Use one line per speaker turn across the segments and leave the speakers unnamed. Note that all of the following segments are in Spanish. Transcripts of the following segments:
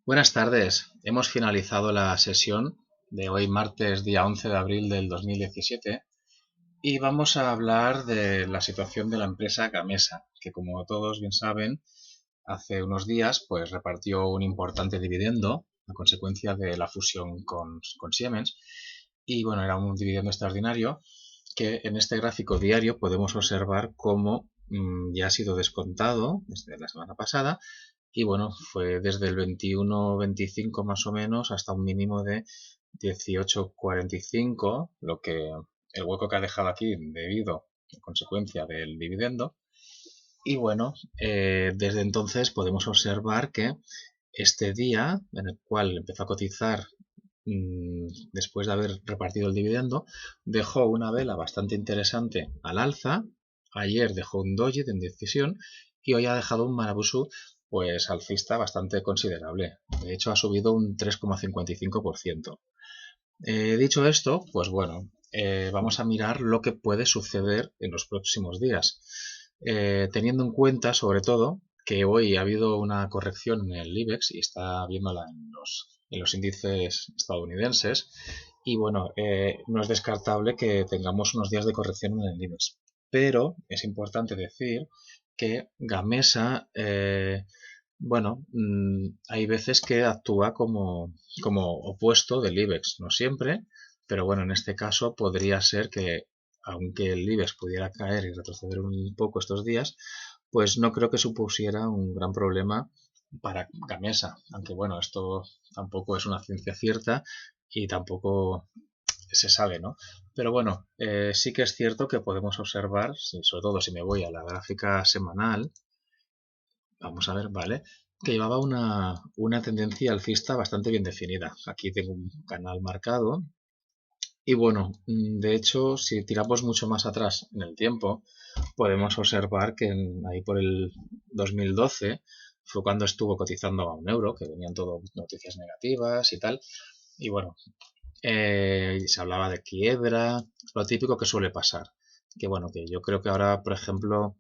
Buenas tardes. Hemos finalizado la sesión de hoy, martes, día 11 de abril del 2017, y vamos a hablar de la situación de la empresa Gamesa, que como todos bien saben, hace unos días pues repartió un importante dividendo a consecuencia de la fusión con Siemens. Y bueno, era un dividendo extraordinario que en este gráfico diario podemos observar cómo ya ha sido descontado desde la semana pasada. Y bueno, fue desde el 21,25 más o menos hasta un mínimo de 18,45, lo que el hueco que ha dejado aquí debido a consecuencia del dividendo. Y bueno, desde entonces podemos observar que este día en el cual empezó a cotizar después de haber repartido el dividendo, dejó una vela bastante interesante al alza. Ayer dejó un doji de indecisión y hoy ha dejado un Marabusu pues alcista bastante considerable. De hecho ha subido un 3,55%. Dicho esto, pues bueno, vamos a mirar lo que puede suceder en los próximos días. Teniendo en cuenta, sobre todo, que hoy ha habido una corrección en el IBEX y está viéndola en los índices estadounidenses. Y bueno, no es descartable que tengamos unos días de corrección en el IBEX. Pero es importante decir que Gamesa, bueno, hay veces que actúa como opuesto del IBEX, no siempre, pero bueno, en este caso podría ser que, aunque el IBEX pudiera caer y retroceder un poco estos días, pues no creo que supusiera un gran problema para Gamesa, aunque bueno, esto tampoco es una ciencia cierta y tampoco se sabe, ¿no? Pero bueno, sí que es cierto que podemos observar, sobre todo si me voy a la gráfica semanal, vamos a ver, ¿vale? Que llevaba una tendencia alcista bastante bien definida. Aquí tengo un canal marcado. Y bueno, de hecho, si tiramos mucho más atrás en el tiempo, podemos observar que ahí por el 2012 fue cuando estuvo cotizando a 1 euro, que venían todo noticias negativas y tal. Y bueno, se hablaba de quiebra, lo típico que suele pasar. Que bueno, que yo creo que ahora, por ejemplo,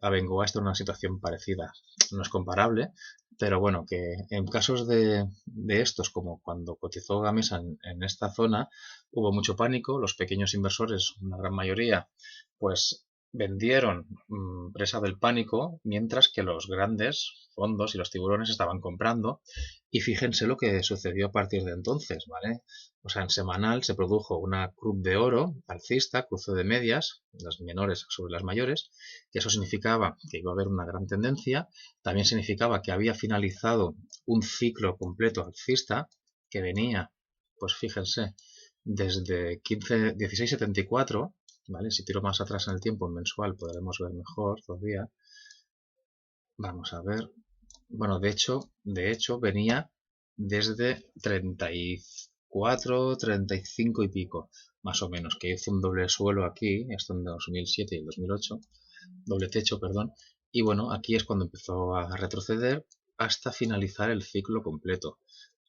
Abengoa está en una situación parecida. No es comparable, pero bueno, que en casos de estos, como cuando cotizó Gamesa en esta zona, hubo mucho pánico. Los pequeños inversores, una gran mayoría, pues vendieron presa del pánico, mientras que los grandes fondos y los tiburones estaban comprando. Y fíjense lo que sucedió a partir de entonces, ¿vale? O sea, en semanal se produjo una cruz de oro alcista, cruce de medias, las menores sobre las mayores, que eso significaba que iba a haber una gran tendencia. También significaba que había finalizado un ciclo completo alcista que venía, pues fíjense, desde 1674, ¿vale? Si tiro más atrás en el tiempo, en mensual, podremos ver mejor todavía. Vamos a ver. Bueno, de hecho venía desde 34, 35 y pico, más o menos, que hizo un doble suelo aquí, esto en 2007 y el 2008, doble techo, perdón, y bueno, aquí es cuando empezó a retroceder hasta finalizar el ciclo completo.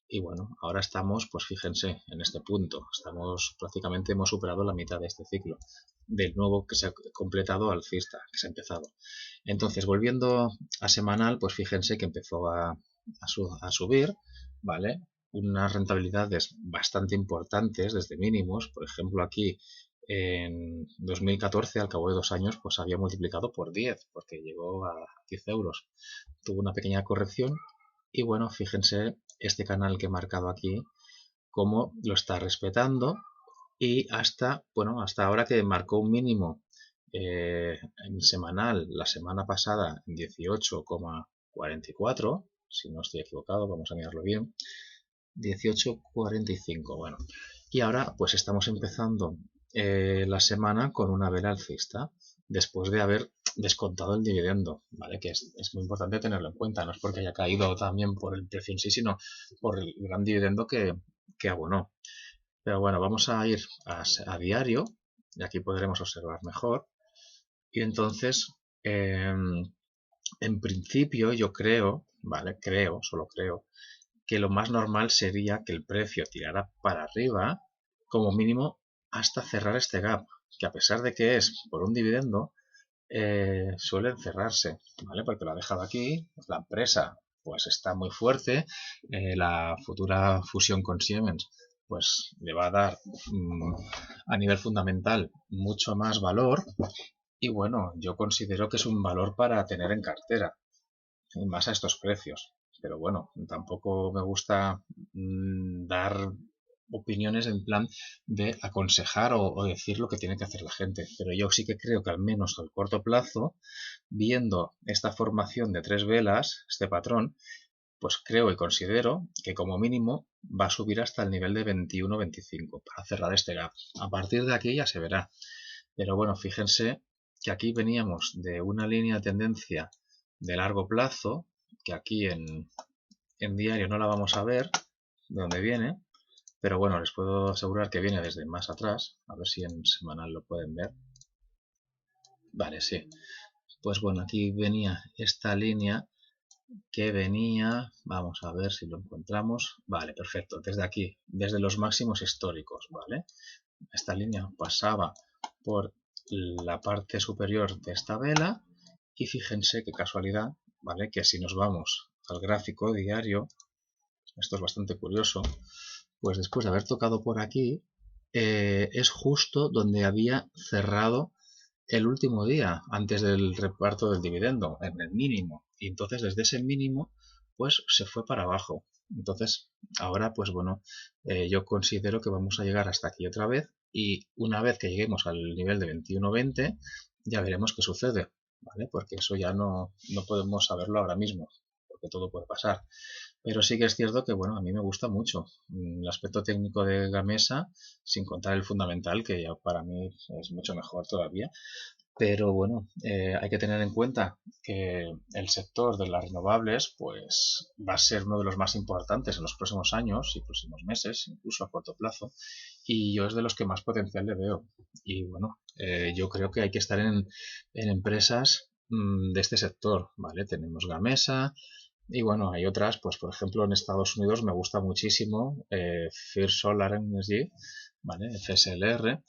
Y bueno, ahora estamos, pues fíjense, en este punto. Estamos prácticamente, hemos superado la mitad de este ciclo, del nuevo que se ha completado alcista, que se ha empezado. Entonces, volviendo a semanal, pues fíjense que empezó a subir, ¿vale? Unas rentabilidades bastante importantes desde mínimos. Por ejemplo, aquí en 2014, al cabo de 2 años, pues había multiplicado por 10, porque llegó a 10 euros. Tuvo una pequeña corrección y bueno, fíjense este canal que he marcado aquí, cómo lo está respetando y hasta, bueno, hasta ahora que marcó un mínimo en semanal la semana pasada en 18,44, si no estoy equivocado, vamos a mirarlo bien, 18,45, bueno. Y ahora pues estamos empezando la semana con una vela alcista después de haber descontado el dividendo, ¿vale? Que es muy importante tenerlo en cuenta, no es porque haya caído también por el precio en sí, sino por el gran dividendo que abonó. Pero bueno, vamos a ir a diario y aquí podremos observar mejor. Y entonces, en principio yo creo, ¿vale? Creo, solo creo, que lo más normal sería que el precio tirara para arriba, como mínimo, hasta cerrar este gap, que a pesar de que es por un dividendo, suelen cerrarse, ¿vale? Porque lo ha dejado aquí, la empresa pues está muy fuerte. La futura fusión con Siemens pues le va a dar a nivel fundamental mucho más valor, y bueno, yo considero que es un valor para tener en cartera, y más a estos precios. Pero bueno, tampoco me gusta dar opiniones en plan de aconsejar o decir lo que tiene que hacer la gente. Pero yo sí que creo que al menos al corto plazo, viendo esta formación de 3 velas, este patrón, pues creo y considero que como mínimo va a subir hasta el nivel de 21-25 para cerrar este gap. A partir de aquí ya se verá. Pero bueno, fíjense que aquí veníamos de una línea de tendencia de largo plazo, que aquí en diario no la vamos a ver de dónde viene, pero bueno, les puedo asegurar que viene desde más atrás. A ver si en semanal lo pueden ver. Vale, sí. Pues bueno, aquí venía esta línea que venía, vamos a ver si lo encontramos. Vale, perfecto, desde aquí, desde los máximos históricos, ¿vale? Esta línea pasaba por la parte superior de esta vela, y fíjense qué casualidad, ¿vale? Que si nos vamos al gráfico diario, esto es bastante curioso, pues después de haber tocado por aquí, es justo donde había cerrado el último día antes del reparto del dividendo, en el mínimo. Y entonces desde ese mínimo pues se fue para abajo. Entonces ahora pues bueno, yo considero que vamos a llegar hasta aquí otra vez, y una vez que lleguemos al nivel de 21-20 ya veremos qué sucede, ¿vale? Porque eso ya no podemos saberlo ahora mismo, porque todo puede pasar. Pero sí que es cierto que, bueno, a mí me gusta mucho el aspecto técnico de Gamesa, sin contar el fundamental, que ya para mí es mucho mejor todavía. Pero bueno, hay que tener en cuenta que el sector de las renovables pues va a ser uno de los más importantes en los próximos años y próximos meses, incluso a corto plazo, y yo es de los que más potencial le veo. Y bueno, yo creo que hay que estar en empresas de este sector, ¿vale? Tenemos Gamesa, y bueno, hay otras, pues por ejemplo en Estados Unidos me gusta muchísimo First Solar Energy, ¿vale? FSLR.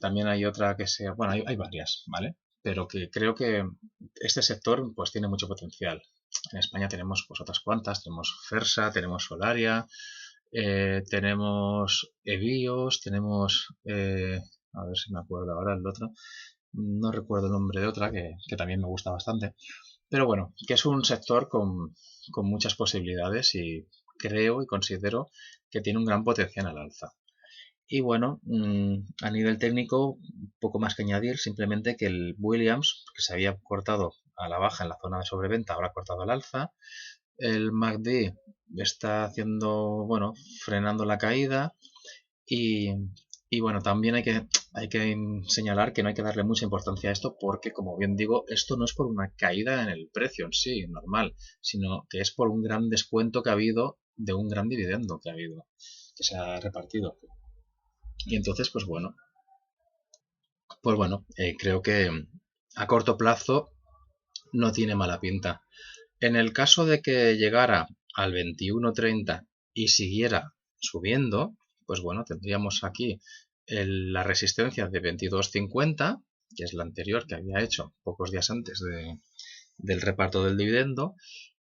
También hay otra que sea, bueno, hay varias, ¿vale? Pero que creo que este sector pues tiene mucho potencial. En España tenemos pues otras cuantas, tenemos Fersa, tenemos Solaria, tenemos Evios, tenemos, a ver si me acuerdo ahora el otro, no recuerdo el nombre de otra que también me gusta bastante. Pero bueno, que es un sector con muchas posibilidades, y creo y considero que tiene un gran potencial al alza. Y bueno, a nivel técnico, poco más que añadir, simplemente que el Williams, que se había cortado a la baja en la zona de sobreventa, ahora ha cortado al alza. El MACD está haciendo, bueno, frenando la caída. Y, y bueno, también hay que señalar que no hay que darle mucha importancia a esto, porque, como bien digo, esto no es por una caída en el precio en sí, normal, sino que es por un gran descuento que ha habido de un gran dividendo que ha habido, que se ha repartido. Y entonces, pues bueno, creo que a corto plazo no tiene mala pinta. En el caso de que llegara al 21.30 y siguiera subiendo, pues bueno, tendríamos aquí la resistencia de 22.50, que es la anterior que había hecho pocos días antes del reparto del dividendo,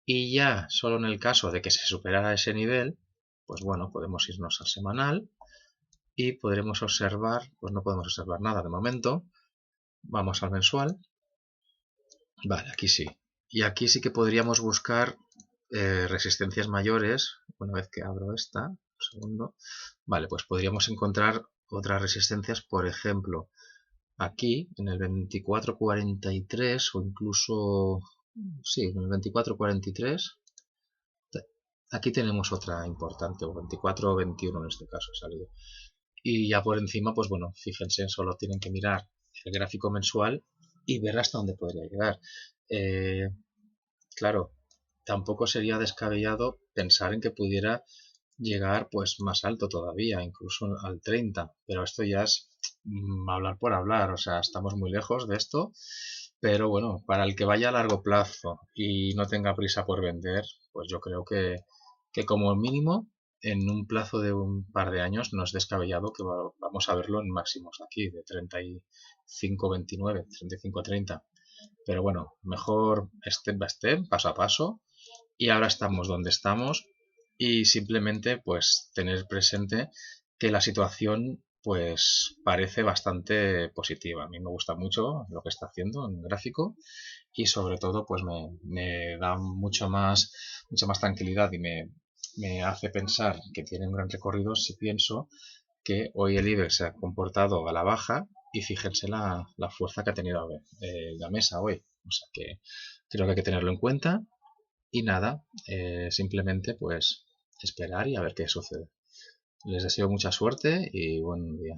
y ya solo en el caso de que se superara ese nivel, pues bueno, podemos irnos al semanal y podremos observar, pues no podemos observar nada de momento. Vamos al mensual. Vale, aquí sí. Y aquí sí que podríamos buscar resistencias mayores. Una vez que abro esta, un segundo. Vale, pues podríamos encontrar otras resistencias, por ejemplo, aquí en el 24.43 o incluso, sí, en el 24.43. Aquí tenemos otra importante, o 24 o 21 en este caso ha salido. Y ya por encima, pues bueno, fíjense, solo tienen que mirar el gráfico mensual y ver hasta dónde podría llegar. Claro, tampoco sería descabellado pensar en que pudiera llegar pues más alto todavía, incluso al 30, pero esto ya es hablar por hablar, o sea, estamos muy lejos de esto, pero bueno, para el que vaya a largo plazo y no tenga prisa por vender, pues yo creo que como mínimo en un plazo de un par de años no es descabellado que vamos a verlo en máximos aquí, de 35-29, 35-30. Pero bueno, mejor step by step, paso a paso, y ahora estamos donde estamos y simplemente pues tener presente que la situación pues parece bastante positiva. A mí me gusta mucho lo que está haciendo en gráfico y sobre todo pues me da mucha más tranquilidad y me hace pensar que tiene un gran recorrido si pienso que hoy el IBEX se ha comportado a la baja y fíjense la fuerza que ha tenido la mesa hoy. O sea que creo que hay que tenerlo en cuenta y nada, simplemente pues esperar y a ver qué sucede. Les deseo mucha suerte y buen día.